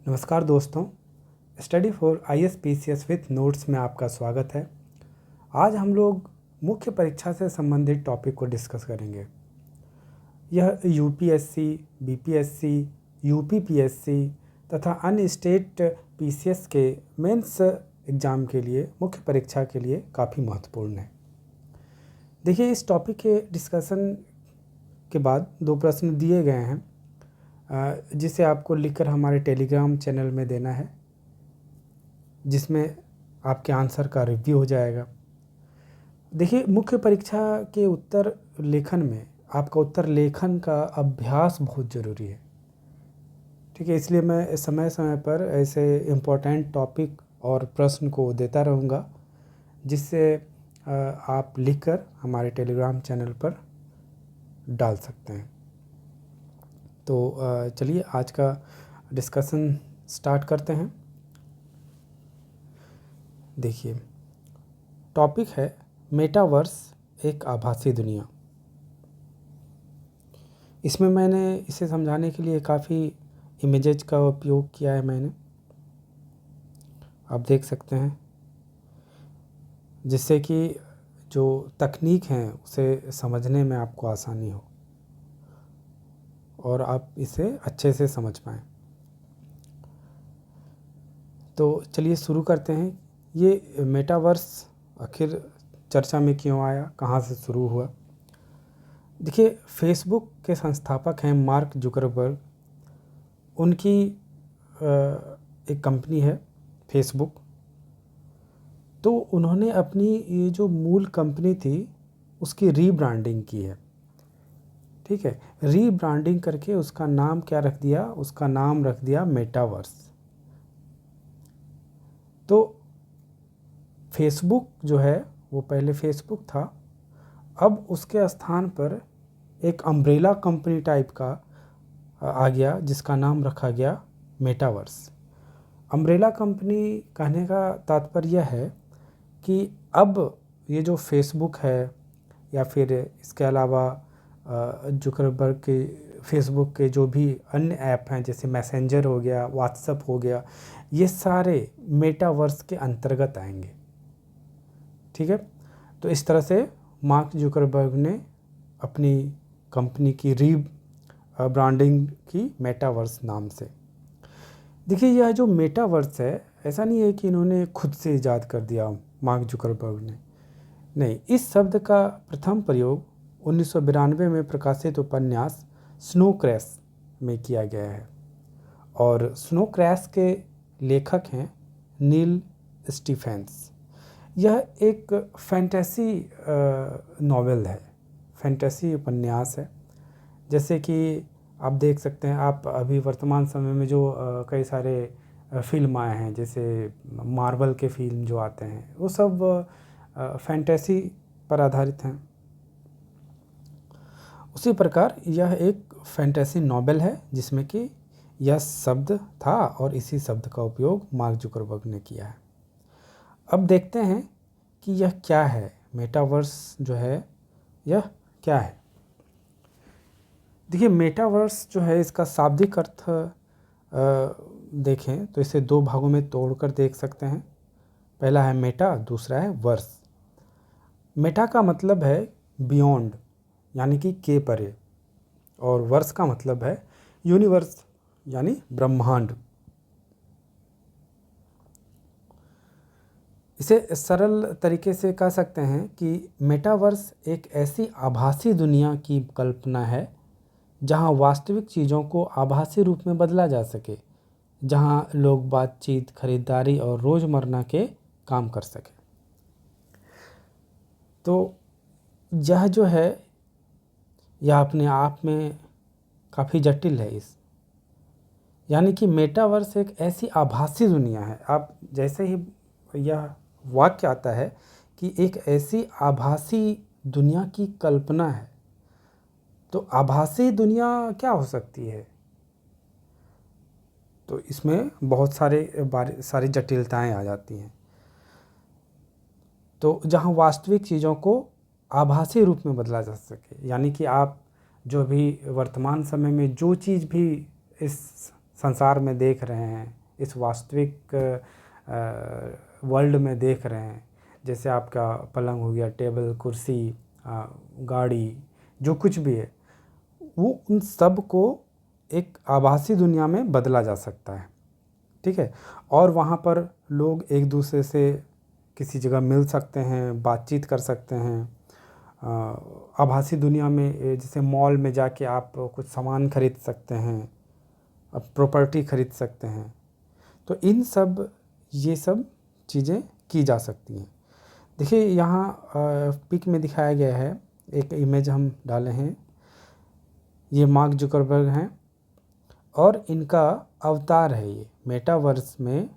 नमस्कार दोस्तों, study for ISPCS with notes में आपका स्वागत है। आज हम लोग मुख्य परीक्षा से संबंधित टॉपिक को डिस्कस करेंगे। यह UPSC, BPSC, UPPSC तथा अन्य स्टेट PCS के मेंस एग्ज़ाम के लिए, मुख्य परीक्षा के लिए काफ़ी महत्वपूर्ण है। देखिए, इस टॉपिक के डिस्कशन के बाद 2 प्रश्न दिए गए हैं जिसे आपको लिखकर हमारे टेलीग्राम चैनल में देना है, जिसमें आपके आंसर का रिव्यू हो जाएगा। देखिए, मुख्य परीक्षा के उत्तर लेखन में आपका उत्तर लेखन का अभ्यास बहुत ज़रूरी है। ठीक है, इसलिए मैं समय समय पर ऐसे इम्पोर्टेंट टॉपिक और प्रश्न को देता रहूँगा, जिससे आप लिखकर हमारे टेलीग्राम चैनल पर डाल सकते हैं। तो चलिए आज का डिस्कशन स्टार्ट करते हैं। देखिए, टॉपिक है मेटावर्स, एक आभासी दुनिया। इसमें मैंने इसे समझाने के लिए काफ़ी इमेजेस का उपयोग किया है। मैंने आप देख सकते हैं, जिससे कि जो तकनीक है उसे समझने में आपको आसानी हो और आप इसे अच्छे से समझ पाएँ। तो चलिए शुरू करते हैं। ये मेटावर्स आखिर चर्चा में क्यों आया, कहाँ से शुरू हुआ? देखिए, फेसबुक के संस्थापक हैं मार्क जुकरबर्ग। उनकी एक कंपनी है फेसबुक। तो उन्होंने अपनी ये जो मूल कंपनी थी उसकी रीब्रांडिंग की है। ठीक है, रीब्रांडिंग करके उसका नाम क्या रख दिया? उसका नाम रख दिया मेटावर्स। तो फेसबुक जो है वो पहले फेसबुक था, अब उसके स्थान पर एक अम्ब्रेला कंपनी टाइप का आ गया, जिसका नाम रखा गया मेटावर्स। अम्ब्रेला कंपनी कहने का तात्पर्य है कि अब ये जो फेसबुक है या फिर इसके अलावा जुकरबर्ग के फेसबुक के जो भी अन्य ऐप हैं, जैसे मैसेंजर हो गया, व्हाट्सएप हो गया, ये सारे मेटावर्स के अंतर्गत आएंगे। ठीक है, तो इस तरह से मार्क जुकरबर्ग ने अपनी कंपनी की ब्रांडिंग की मेटावर्स नाम से। देखिए, यह जो मेटावर्स है, ऐसा नहीं है कि इन्होंने खुद से इजाद कर दिया मार्क जुकरबर्ग ने। नहीं, इस शब्द का प्रथम प्रयोग 1992 में प्रकाशित उपन्यास स्नो क्रैश में किया गया है, और स्नो क्रैश के लेखक हैं नील स्टीफेंस। यह एक फैंटेसी नॉवेल है, फैंटेसी उपन्यास है। जैसे कि आप देख सकते हैं, आप अभी वर्तमान समय में जो कई सारे फिल्म आए हैं, जैसे मार्वल के फिल्म जो आते हैं, वो सब फैंटेसी पर आधारित हैं। उसी प्रकार यह एक फैंटेसी नॉवेल है, जिसमें कि यह शब्द था और इसी शब्द का उपयोग मार्क जुकरबर्ग ने किया है। अब देखते हैं कि यह क्या है, मेटावर्स जो है यह क्या है। देखिए, मेटावर्स जो है, इसका शाब्दिक अर्थ देखें तो इसे 2 भागों में तोड़कर देख सकते हैं। पहला है मेटा, दूसरा है वर्स। मेटा का मतलब है बियॉन्ड, यानी कि के परे, और वर्स का मतलब है यूनिवर्स, यानी ब्रह्मांड। इसे सरल तरीके से कह सकते हैं कि मेटावर्स एक ऐसी आभासी दुनिया की कल्पना है जहां वास्तविक चीज़ों को आभासी रूप में बदला जा सके, जहां लोग बातचीत, खरीदारी और रोज़मर्रा के काम कर सकें। तो यह जो है, यह अपने आप में काफ़ी जटिल है। यानी कि मेटावर्स एक ऐसी आभासी दुनिया है। आप जैसे ही यह वाक्य आता है कि एक ऐसी आभासी दुनिया की कल्पना है, तो आभासी दुनिया क्या हो सकती है? तो इसमें बहुत सारी जटिलताएं आ जाती हैं। तो जहां वास्तविक चीज़ों को आभासी रूप में बदला जा सके, यानी कि आप जो भी वर्तमान समय में जो चीज़ भी इस संसार में देख रहे हैं, इस वास्तविक वर्ल्ड में देख रहे हैं, जैसे आपका पलंग हो गया, टेबल, कुर्सी, गाड़ी, जो कुछ भी है, वो उन सब को एक आभासी दुनिया में बदला जा सकता है। ठीक है, और वहाँ पर लोग एक दूसरे से किसी जगह मिल सकते हैं, बातचीत कर सकते हैं। आभासी दुनिया में जैसे मॉल में जाके आप कुछ सामान खरीद सकते हैं, आप प्रॉपर्टी खरीद सकते हैं। तो ये सब चीज़ें की जा सकती हैं। देखिए यहाँ पिक में दिखाया गया है, एक इमेज हम डाले हैं, ये मार्क जुकरबर्ग हैं और इनका अवतार है ये मेटावर्स में।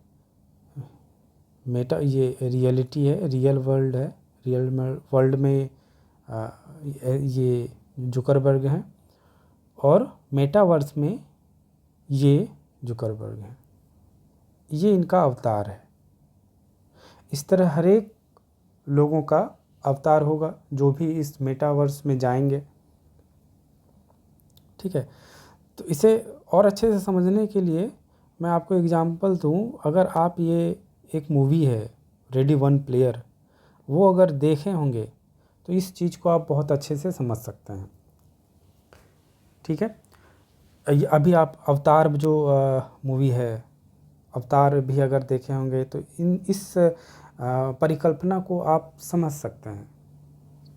ये रियलिटी है, रियल वर्ल्ड है, रियल वर्ल्ड में ये जुकरबर्ग हैं और मेटावर्स में ये जुकरबर्ग हैं। ये इनका अवतार है। इस तरह हर एक लोगों का अवतार होगा जो भी इस मेटावर्स में जाएंगे। ठीक है, तो इसे और अच्छे से समझने के लिए मैं आपको एग्जांपल दूँ। अगर आप ये एक मूवी है रेडी वन प्लेयर, वो अगर देखे होंगे तो इस चीज़ को आप बहुत अच्छे से समझ सकते हैं। ठीक है, अभी आप अवतार जो मूवी है, अवतार भी अगर देखे होंगे तो इस परिकल्पना को आप समझ सकते हैं।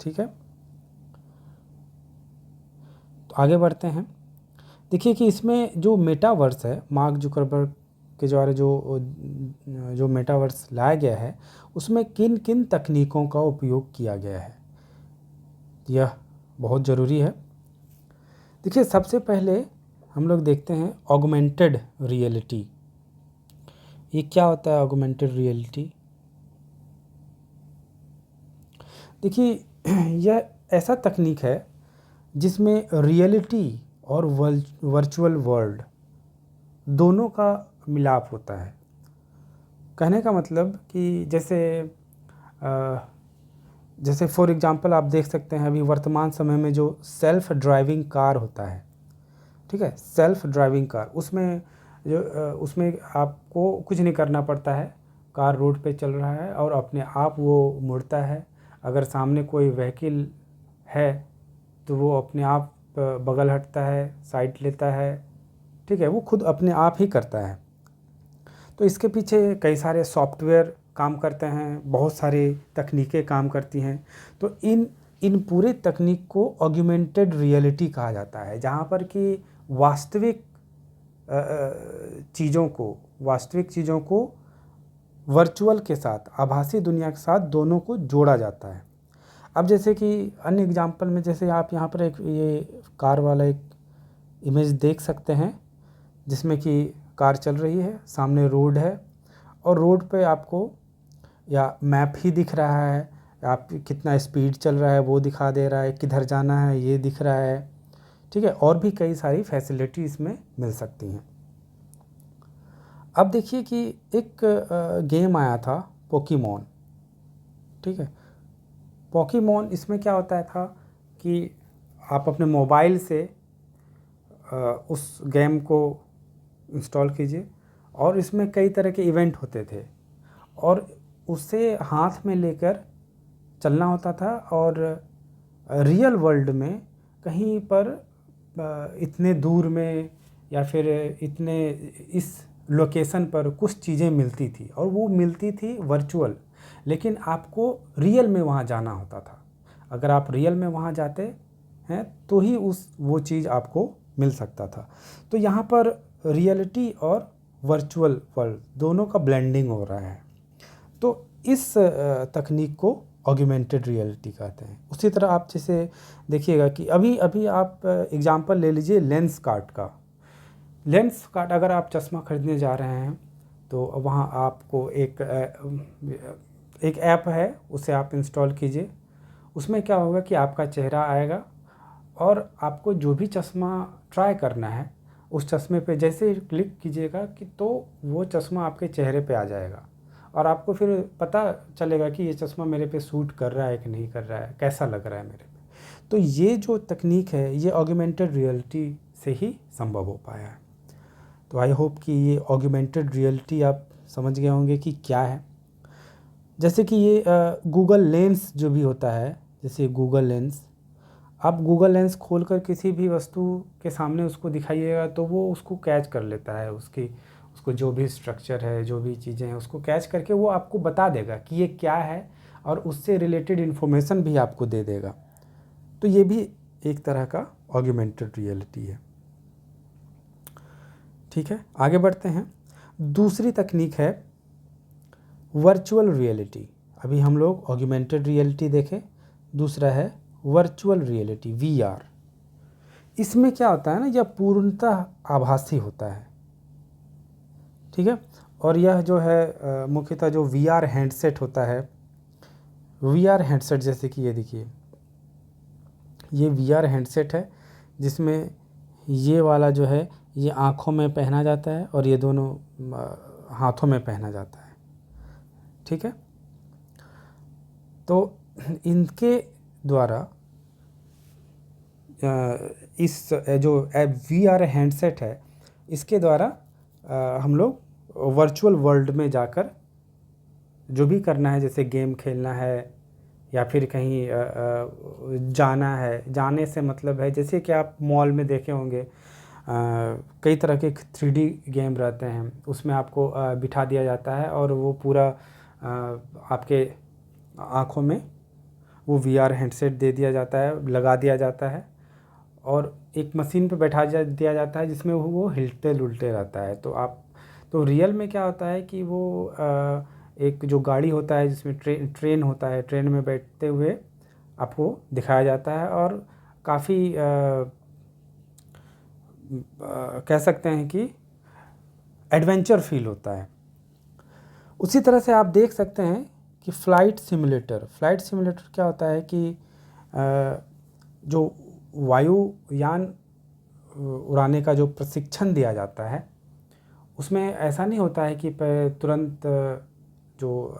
ठीक है, तो आगे बढ़ते हैं। देखिए कि इसमें जो मेटावर्स है, मार्क जुकरबर्ग के द्वारा जो मेटावर्स लाया गया है, उसमें किन किन तकनीकों का उपयोग किया गया है, यह बहुत ज़रूरी है। देखिए सबसे पहले हम लोग देखते हैं ऑगमेंटेड रियलिटी। ये क्या होता है ऑगमेंटेड रियलिटी? देखिए यह ऐसा तकनीक है जिसमें रियलिटी और वर्चुअल वर्ल्ड दोनों का मिलाप होता है। कहने का मतलब कि जैसे फॉर एग्जांपल आप देख सकते हैं अभी वर्तमान समय में जो सेल्फ ड्राइविंग कार होता है, ठीक है, सेल्फ ड्राइविंग कार, उसमें आपको कुछ नहीं करना पड़ता है, कार रोड पे चल रहा है और अपने आप वो मुड़ता है। अगर सामने कोई व्हीकल है तो वो अपने आप बगल हटता है, साइड लेता है। ठीक है, वो खुद अपने आप ही करता है। तो इसके पीछे कई सारे सॉफ्टवेयर काम करते हैं, बहुत सारी तकनीकें काम करती हैं। तो इन पूरे तकनीक को ऑगमेंटेड रियलिटी कहा जाता है, जहाँ पर कि वास्तविक चीज़ों को वर्चुअल के साथ, आभासी दुनिया के साथ दोनों को जोड़ा जाता है। अब जैसे कि अन्य एग्जांपल में, जैसे आप यहाँ पर एक ये कार वाला एक इमेज देख सकते हैं जिसमें कि कार चल रही है, सामने रोड है और रोड पे आपको या मैप ही दिख रहा है, आप कितना स्पीड चल रहा है वो दिखा दे रहा है, किधर जाना है ये दिख रहा है। ठीक है, और भी कई सारी फैसिलिटी इसमें मिल सकती हैं। अब देखिए कि एक गेम आया था पोकेमॉन। ठीक है, पोकेमॉन, इसमें क्या होता था कि आप अपने मोबाइल से उस गेम को इंस्टॉल कीजिए और इसमें कई तरह के इवेंट होते थे और उसे हाथ में लेकर चलना होता था और रियल वर्ल्ड में कहीं पर इतने दूर में या फिर इस लोकेशन पर कुछ चीज़ें मिलती थी और वो मिलती थी वर्चुअल, लेकिन आपको रियल में वहाँ जाना होता था। अगर आप रियल में वहाँ जाते हैं तो ही वो चीज़ आपको मिल सकता था। तो यहाँ पर रियलिटी और वर्चुअल वर्ल्ड दोनों का ब्लेंडिंग हो रहा है, तो इस तकनीक को ऑगमेंटेड रियलिटी कहते हैं। उसी तरह आप जैसे देखिएगा कि अभी आप एग्जांपल ले लीजिए लेंस कार्ट का। लेंस कार्ट, अगर आप चश्मा खरीदने जा रहे हैं तो वहाँ आपको एक ऐप है, उसे आप इंस्टॉल कीजिए। उसमें क्या होगा कि आपका चेहरा आएगा और आपको जो भी चश्मा ट्राई करना है उस चश्मे पे जैसे ही क्लिक कीजिएगा कि तो वो चश्मा आपके चेहरे पे आ जाएगा और आपको फिर पता चलेगा कि ये चश्मा मेरे पे सूट कर रहा है कि नहीं कर रहा है, कैसा लग रहा है मेरे पे। तो ये जो तकनीक है ये ऑगमेंटेड रियलिटी से ही संभव हो पाया है। तो आई होप कि ये ऑगमेंटेड रियलिटी आप समझ गए होंगे कि क्या है। जैसे कि ये गूगल लेंस जो भी होता है, जैसे गूगल लेंस, आप गूगल लेंस खोलकर किसी भी वस्तु के सामने उसको दिखाइएगा तो वो उसको कैच कर लेता है, उसको जो भी स्ट्रक्चर है, जो भी चीज़ें हैं, उसको कैच करके वो आपको बता देगा कि ये क्या है, और उससे रिलेटेड इन्फॉर्मेशन भी आपको दे देगा। तो ये भी एक तरह का ऑगमेंटेड रियलिटी है। ठीक है, आगे बढ़ते हैं। दूसरी तकनीक है वर्चुअल रियलिटी। अभी हम लोग ऑगमेंटेड रियलिटी देखें, दूसरा है वर्चुअल रियलिटी, VR। इसमें क्या होता है ना, यह पूर्णतः आभासी होता है। ठीक है, और यह जो है मुख्यतः जो VR हैंडसेट होता है, VR हैंडसेट, जैसे कि ये देखिए, ये VR हैंडसेट है जिसमें ये वाला जो है ये आँखों में पहना जाता है और ये दोनों हाथों में पहना जाता है। ठीक है, तो इनके द्वारा इस जो VR हैंडसेट है, इसके द्वारा हम लोग वर्चुअल वर्ल्ड में जाकर जो भी करना है, जैसे गेम खेलना है या फिर कहीं जाना है, जाने से मतलब है जैसे कि आप मॉल में देखे होंगे कई तरह के 3D गेम रहते हैं, उसमें आपको बिठा दिया जाता है और वो पूरा आपके आँखों में वो VR हैंडसेट दे दिया जाता है, लगा दिया जाता है और एक मशीन पे बैठा दिया जाता है जिसमें वो हिलते डुलते रहता है। तो रियल में क्या होता है कि वो एक जो गाड़ी होता है जिसमें ट्रेन होता है, ट्रेन में बैठते हुए आपको दिखाया जाता है और काफ़ी कह सकते हैं कि एडवेंचर फील होता है। उसी तरह से आप देख सकते हैं कि फ़्लाइट सिमुलेटर क्या होता है कि जो वायुयान उड़ाने का जो प्रशिक्षण दिया जाता है, उसमें ऐसा नहीं होता है कि तुरंत जो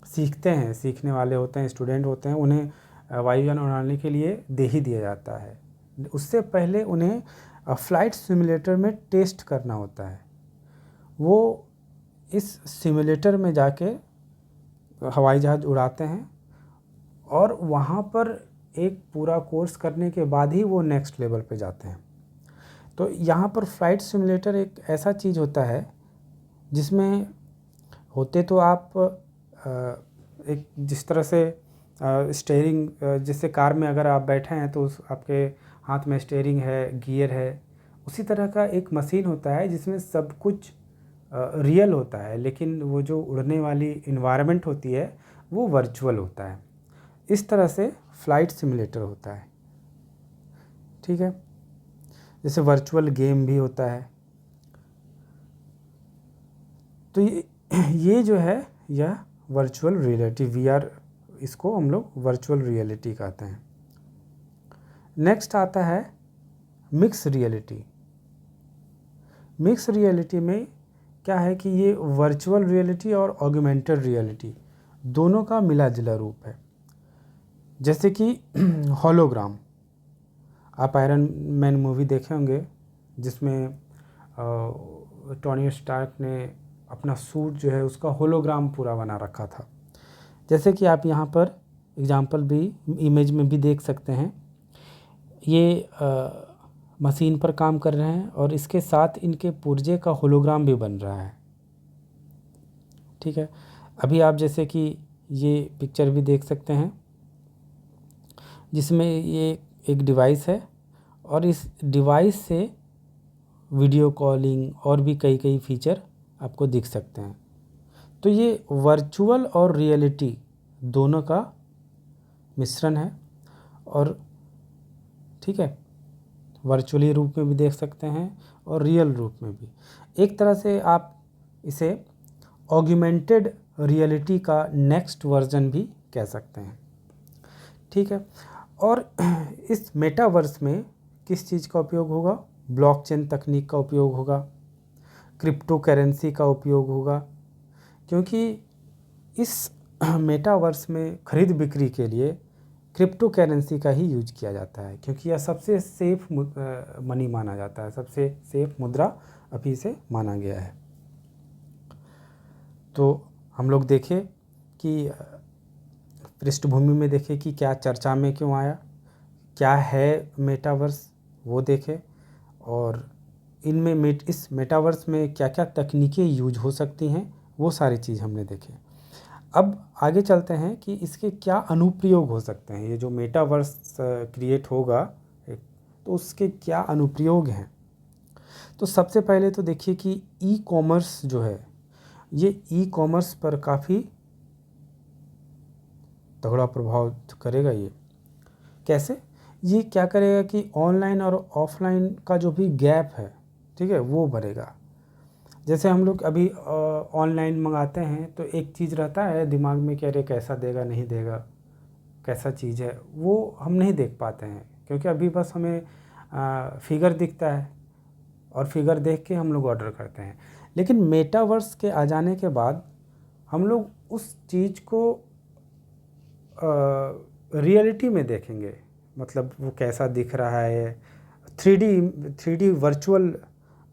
सीखने वाले होते हैं, स्टूडेंट होते हैं, उन्हें वायुयान उड़ाने के लिए दे ही दिया जाता है। उससे पहले उन्हें फ़्लाइट सिमुलेटर में टेस्ट करना होता है। वो इस सिमुलेटर में जाके हवाई जहाज़ उड़ाते हैं और वहाँ पर एक पूरा कोर्स करने के बाद ही वो नेक्स्ट लेवल पे जाते हैं। तो यहाँ पर फ़्लाइट सिमुलेटर एक ऐसा चीज़ होता है जिसमें होते तो आप एक जिस तरह से स्टीयरिंग, जैसे कार में अगर आप बैठे हैं तो उस आपके हाथ में स्टीयरिंग है, गियर है, उसी तरह का एक मशीन होता है जिसमें सब कुछ रियल होता है, लेकिन वो जो उड़ने वाली इन्वायरमेंट होती है वो वर्चुअल होता है। इस तरह से फ़्लाइट सिमुलेटर होता है। ठीक है, जैसे वर्चुअल गेम भी होता है। तो ये जो है यह वर्चुअल रियलिटी, VR, इसको हम लोग वर्चुअल रियलिटी कहते हैं। नेक्स्ट आता है मिक्स रियलिटी। मिक्स रियलिटी में क्या है कि ये वर्चुअल रियलिटी और ऑगमेंटेड रियलिटी दोनों का मिला जुला रूप है। जैसे कि होलोग्राम, आप आयरन मैन मूवी देखे होंगे जिसमें टोनी स्टार्क ने अपना सूट जो है उसका होलोग्राम पूरा बना रखा था। जैसे कि आप यहाँ पर एग्जांपल भी इमेज में भी देख सकते हैं, ये मशीन पर काम कर रहे हैं और इसके साथ इनके पुर्जे का होलोग्राम भी बन रहा है। ठीक है, अभी आप जैसे कि ये पिक्चर भी देख सकते हैं जिसमें ये एक डिवाइस है और इस डिवाइस से वीडियो कॉलिंग और भी कई फीचर आपको दिख सकते हैं। तो ये वर्चुअल और रियलिटी दोनों का मिश्रण है। और ठीक है, वर्चुअली रूप में भी देख सकते हैं और रियल रूप में भी। एक तरह से आप इसे ऑगमेंटेड रियलिटी का नेक्स्ट वर्जन भी कह सकते हैं। ठीक है, और इस मेटावर्स में किस चीज़ का उपयोग होगा? ब्लॉकचेन तकनीक का उपयोग होगा, क्रिप्टो करेंसी का उपयोग होगा, क्योंकि इस मेटावर्स में खरीद बिक्री के लिए क्रिप्टो करेंसी का ही यूज किया जाता है, क्योंकि यह सबसे सेफ मनी माना जाता है, सबसे सेफ मुद्रा अभी से माना गया है। तो हम लोग देखें कि पृष्ठभूमि में देखें कि क्या चर्चा में क्यों आया, क्या है मेटावर्स वो देखें, और इनमें इस मेटावर्स में क्या क्या तकनीकें यूज हो सकती हैं, वो सारी चीज़ हमने देखें। अब आगे चलते हैं कि इसके क्या अनुप्रयोग हो सकते हैं। ये जो मेटावर्स क्रिएट होगा तो उसके क्या अनुप्रयोग हैं। तो सबसे पहले तो देखिए कि ई कॉमर्स जो है, ये ई कॉमर्स पर काफ़ी तगड़ा प्रभाव करेगा। ये कैसे? ये क्या करेगा कि ऑनलाइन और ऑफलाइन का जो भी गैप है, ठीक है, वो भरेगा। जैसे हम लोग अभी ऑनलाइन मंगाते हैं तो एक चीज़ रहता है दिमाग में कि अरे कैसा देगा नहीं देगा, कैसा चीज़ है, वो हम नहीं देख पाते हैं, क्योंकि अभी बस हमें फिगर दिखता है और फिगर देख के हम लोग ऑर्डर करते हैं। लेकिन मेटावर्स के आ जाने के बाद हम लोग उस चीज़ को रियलिटी में देखेंगे, मतलब वो कैसा दिख रहा है, 3D वर्चुअल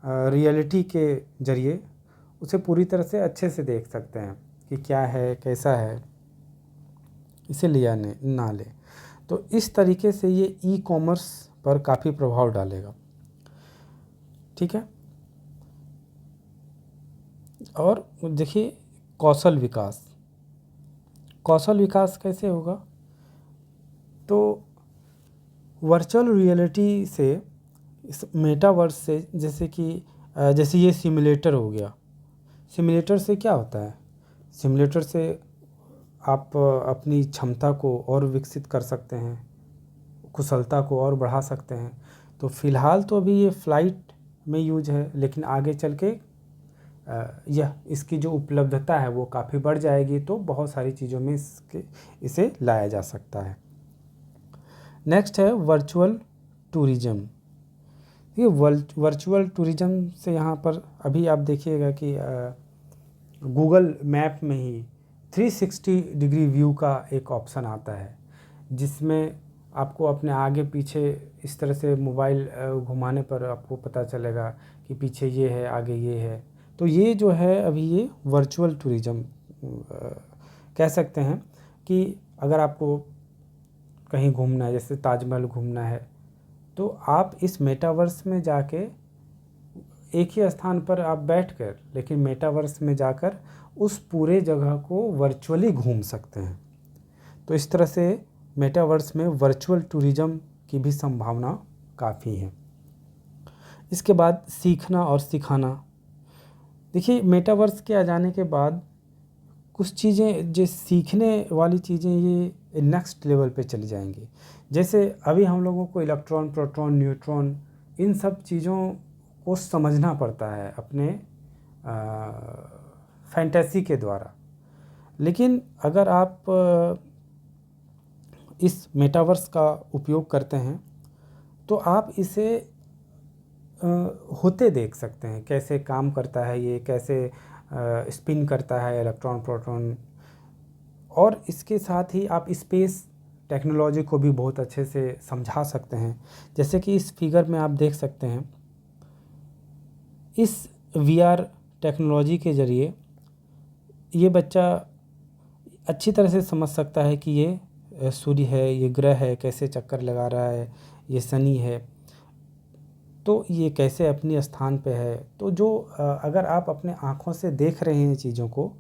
रियलिटी के ज़रिए उसे पूरी तरह से अच्छे से देख सकते हैं कि क्या है कैसा है, इसे लिया ना ले। तो इस तरीके से ये ई कॉमर्स पर काफ़ी प्रभाव डालेगा, ठीक है। और देखिए कौशल विकास कैसे होगा। तो वर्चुअल रियलिटी से, इस मेटावर्स से, जैसे ये सिमुलेटर हो गया। सिमुलेटर से क्या होता है? सिमुलेटर से आप अपनी क्षमता को और विकसित कर सकते हैं, कुशलता को और बढ़ा सकते हैं। तो फ़िलहाल तो अभी ये फ़्लाइट में यूज है, लेकिन आगे चल के इसकी जो उपलब्धता है वो काफ़ी बढ़ जाएगी, तो बहुत सारी चीज़ों में इसे लाया जा सकता है। नेक्स्ट है वर्चुअल टूरिज़्म। ये वर्चुअल टूरिज़्म से यहाँ पर अभी आप देखिएगा कि गूगल मैप में ही 360 डिग्री व्यू का एक ऑप्शन आता है, जिसमें आपको अपने आगे पीछे इस तरह से मोबाइल घुमाने पर आपको पता चलेगा कि पीछे ये है, आगे ये है। तो ये जो है अभी ये वर्चुअल टूरिज़्म कह सकते हैं कि अगर आपको कहीं घूमना है, जैसे ताजमहल घूमना है, तो आप इस मेटावर्स में जाके एक ही स्थान पर आप बैठकर, लेकिन मेटावर्स में जाकर उस पूरे जगह को वर्चुअली घूम सकते हैं। तो इस तरह से मेटावर्स में वर्चुअल टूरिज़्म की भी संभावना काफ़ी है। इसके बाद सीखना और सिखाना। देखिए मेटावर्स के आ जाने के बाद कुछ चीज़ें जो सीखने वाली चीज़ें ये नेक्स्ट लेवल पे चली जाएंगी। जैसे अभी हम लोगों को इलेक्ट्रॉन, प्रोटॉन, न्यूट्रॉन, इन सब चीज़ों को समझना पड़ता है अपने फैंटेसी के द्वारा। लेकिन अगर आप इस मेटावर्स का उपयोग करते हैं तो आप इसे होते देख सकते हैं, कैसे काम करता है ये, कैसे स्पिन करता है इलेक्ट्रॉन, प्रोटॉन। और इसके साथ ही आप स्पेस टेक्नोलॉजी को भी बहुत अच्छे से समझा सकते हैं। जैसे कि इस फिगर में आप देख सकते हैं, इस VR टेक्नोलॉजी के ज़रिए ये बच्चा अच्छी तरह से समझ सकता है कि ये सूर्य है, ये ग्रह है, कैसे चक्कर लगा रहा है, ये शनि है, तो ये कैसे अपने स्थान पे है। तो जो अगर आप अपने आँखों से देख रहे हैं चीज़ों को,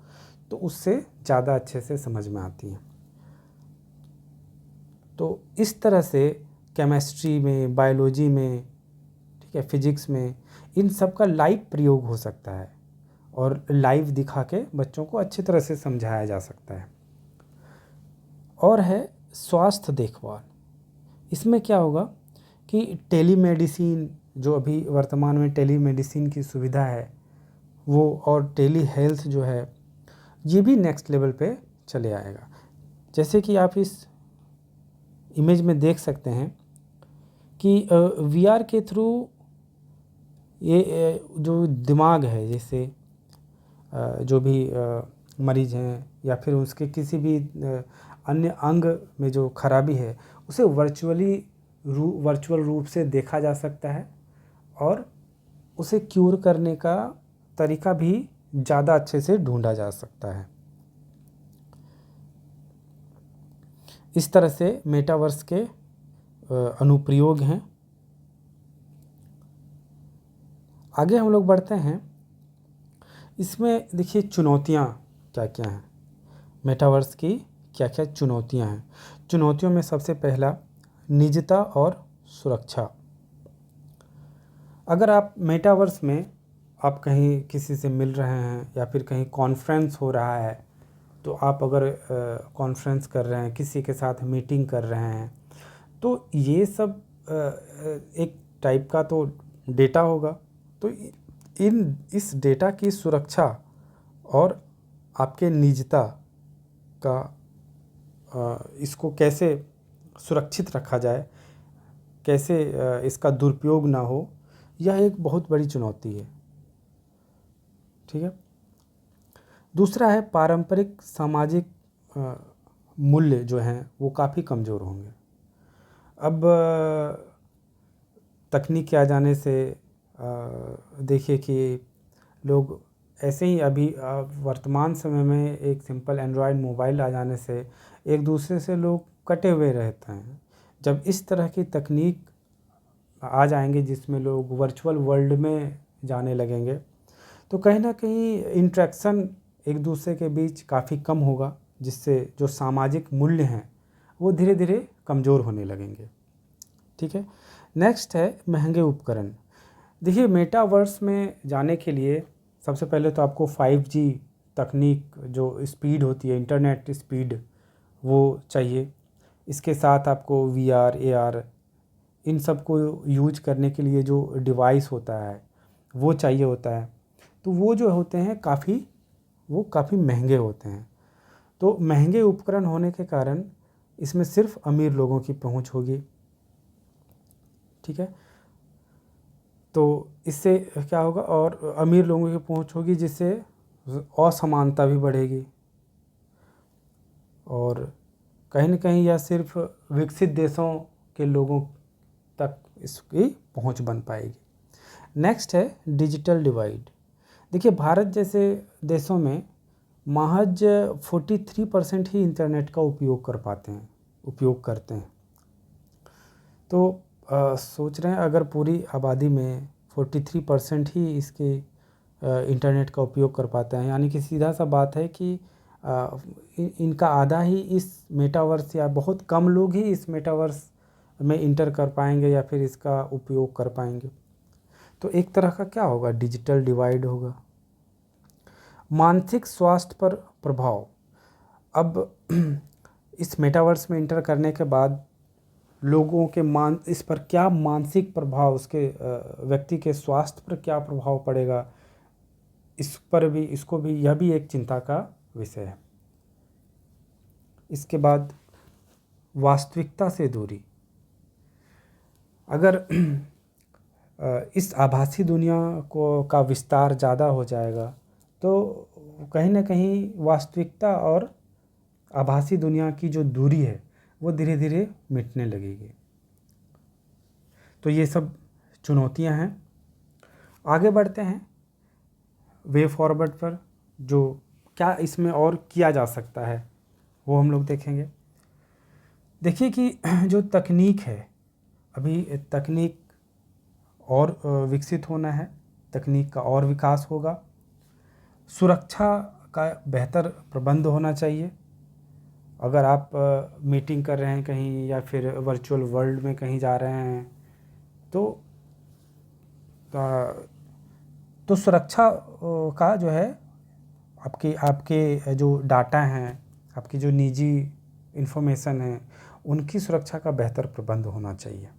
तो उससे ज़्यादा अच्छे से समझ में आती हैं। तो इस तरह से केमिस्ट्री में, बायोलॉजी में, ठीक है, फिजिक्स में, इन सब का लाइव प्रयोग हो सकता है और लाइव दिखा के बच्चों को अच्छी तरह से समझाया जा सकता है। और है स्वास्थ्य देखभाल। इसमें क्या होगा कि टेलीमेडिसिन, जो अभी वर्तमान में टेलीमेडिसिन की सुविधा है वो, और टेली हेल्थ जो है, ये भी नेक्स्ट लेवल पे चले आएगा। जैसे कि आप इस इमेज में देख सकते हैं कि VR के थ्रू ये जो दिमाग है, जैसे जो भी मरीज़ हैं या फिर उसके किसी भी अन्य अंग में जो खराबी है उसे वर्चुअल रूप से देखा जा सकता है और उसे क्यूर करने का तरीका भी ज़्यादा अच्छे से ढूंढा जा सकता है। इस तरह से मेटावर्स के अनुप्रयोग हैं। आगे हम लोग बढ़ते हैं। इसमें देखिए चुनौतियाँ क्या क्या हैं, मेटावर्स की क्या क्या चुनौतियाँ हैं। चुनौतियों में सबसे पहला निजता और सुरक्षा। अगर आप मेटावर्स में आप कहीं किसी से मिल रहे हैं या फिर कहीं कॉन्फ्रेंस हो रहा है, तो आप अगर कॉन्फ्रेंस कर रहे हैं, किसी के साथ मीटिंग कर रहे हैं, तो ये सब एक टाइप का तो डेटा होगा। तो इस डेटा की सुरक्षा और आपके निजता का इसको कैसे सुरक्षित रखा जाए, कैसे इसका दुरुपयोग ना हो, यह एक बहुत बड़ी चुनौती है। ठीक है। दूसरा है पारंपरिक सामाजिक मूल्य जो हैं वो काफ़ी कमज़ोर होंगे। अब तकनीक के आ जाने से देखिए कि लोग ऐसे ही अभी वर्तमान समय में एक सिंपल एंड्रॉयड मोबाइल आ जाने से एक दूसरे से लोग कटे हुए रहते हैं। जब इस तरह की तकनीक आ जाएंगे जिसमें लोग वर्चुअल वर्ल्ड में जाने लगेंगे, तो कहीं ना कहीं इंटरेक्शन एक दूसरे के बीच काफ़ी कम होगा, जिससे जो सामाजिक मूल्य हैं वो धीरे धीरे कमज़ोर होने लगेंगे। ठीक है। नेक्स्ट है महंगे उपकरण। देखिए मेटावर्स में जाने के लिए सबसे पहले तो आपको 5G तकनीक जो स्पीड होती है, इंटरनेट स्पीड, वो चाहिए। इसके साथ आपको VR AR इन सब को यूज करने के लिए जो डिवाइस होता है वो चाहिए होता है। तो वो जो होते हैं वो काफ़ी महंगे होते हैं। तो महंगे उपकरण होने के कारण इसमें सिर्फ अमीर लोगों की पहुंच होगी। ठीक है। तो इससे क्या होगा, और अमीर लोगों की पहुंच होगी जिससे असमानता भी बढ़ेगी, और कहीं न कहीं यह सिर्फ विकसित देशों के लोगों तक इसकी पहुंच बन पाएगी। नेक्स्ट है डिजिटल डिवाइड। देखिए भारत जैसे देशों में महज 43% ही इंटरनेट का उपयोग करते हैं। तो सोच रहे हैं अगर पूरी आबादी में 43% ही इसके इंटरनेट का उपयोग कर पाते हैं, यानी कि सीधा सा बात है कि इनका आधा ही इस मेटावर्स, या बहुत कम लोग ही इस मेटावर्स में इंटर कर पाएंगे या फिर इसका उपयोग कर पाएंगे। तो एक तरह का क्या होगा, डिजिटल डिवाइड होगा। मानसिक स्वास्थ्य पर प्रभाव। अब इस मेटावर्स में इंटर करने के बाद लोगों के इस पर क्या मानसिक प्रभाव, उसके व्यक्ति के स्वास्थ्य पर क्या प्रभाव पड़ेगा, यह भी एक चिंता का विषय है। इसके बाद वास्तविकता से दूरी। अगर इस आभासी दुनिया का विस्तार ज़्यादा हो जाएगा तो कहीं ना कहीं वास्तविकता और आभासी दुनिया की जो दूरी है वो धीरे धीरे मिटने लगेगी। तो ये सब चुनौतियां हैं। आगे बढ़ते हैं वे फॉरवर्ड पर, जो क्या इसमें और किया जा सकता है वो हम लोग देखेंगे। देखिए कि जो तकनीक है, अभी तकनीक और विकसित होना है, तकनीक का और विकास होगा। सुरक्षा का बेहतर प्रबंध होना चाहिए। अगर आप मीटिंग कर रहे हैं कहीं या फिर वर्चुअल वर्ल्ड में कहीं जा रहे हैं तो सुरक्षा का जो है, आपके जो डाटा हैं, आपकी जो निजी इन्फॉर्मेशन है, उनकी सुरक्षा का बेहतर प्रबंध होना चाहिए।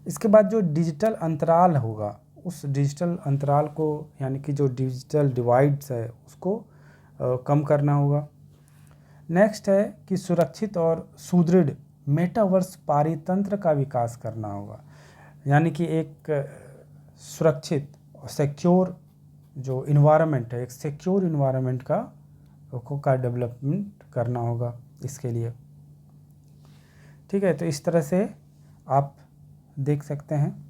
इसके बाद जो डिजिटल अंतराल होगा, उस डिजिटल अंतराल को, यानी कि जो डिजिटल डिवाइड्स है उसको कम करना होगा। नेक्स्ट है कि सुरक्षित और सुदृढ़ मेटावर्स पारितंत्र का विकास करना होगा, यानी कि एक सुरक्षित और सिक्योर जो इन्वायरमेंट है, एक सिक्योर इन्वायरमेंट का डेवलपमेंट करना होगा। इसके लिए। ठीक है, तो इस तरह से आप देख सकते हैं।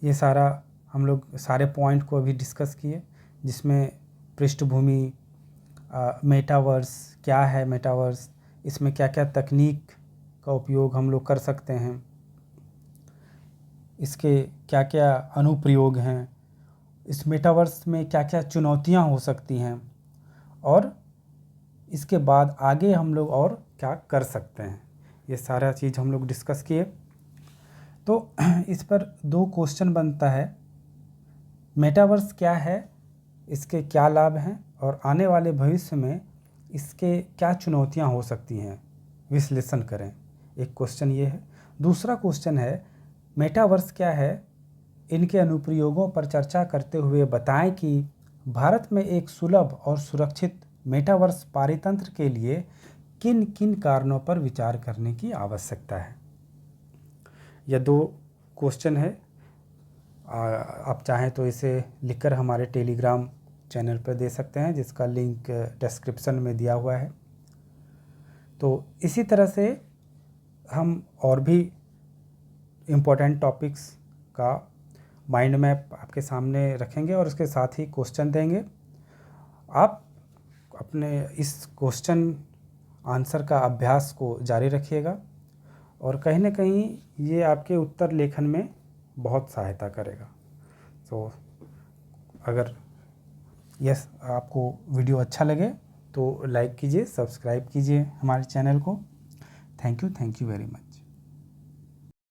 ये सारा हम लोग सारे पॉइंट को अभी डिस्कस किए, जिसमें पृष्ठभूमि, मेटावर्स क्या है, मेटावर्स इसमें क्या क्या तकनीक का उपयोग हम लोग कर सकते हैं, इसके क्या क्या अनुप्रयोग हैं, इस मेटावर्स में क्या क्या चुनौतियां हो सकती हैं, और इसके बाद आगे हम लोग और क्या कर सकते हैं, ये सारा चीज़ हम लोग डिस्कस किए। तो इस पर 2 क्वेश्चन बनता है, मेटावर्स क्या है, इसके क्या लाभ हैं, और आने वाले भविष्य में इसके क्या चुनौतियां हो सकती हैं, विश्लेषण करें। एक क्वेश्चन ये है। दूसरा क्वेश्चन है, मेटावर्स क्या है, इनके अनुप्रयोगों पर चर्चा करते हुए बताएं कि भारत में एक सुलभ और सुरक्षित मेटावर्स पारितंत्र के लिए किन किन कारणों पर विचार करने की आवश्यकता है। यह 2 क्वेश्चन है। आप चाहें तो इसे लिखकर हमारे टेलीग्राम चैनल पर दे सकते हैं, जिसका लिंक डिस्क्रिप्शन में दिया हुआ है। तो इसी तरह से हम और भी इम्पोर्टेंट टॉपिक्स का माइंड मैप आपके सामने रखेंगे और उसके साथ ही क्वेश्चन देंगे। आप अपने इस क्वेश्चन आंसर का अभ्यास को जारी रखिएगा, और कहीं ना कहीं ये आपके उत्तर लेखन में बहुत सहायता करेगा। तो अगर आपको वीडियो अच्छा लगे तो लाइक कीजिए, सब्सक्राइब कीजिए हमारे चैनल को। Thank you very much.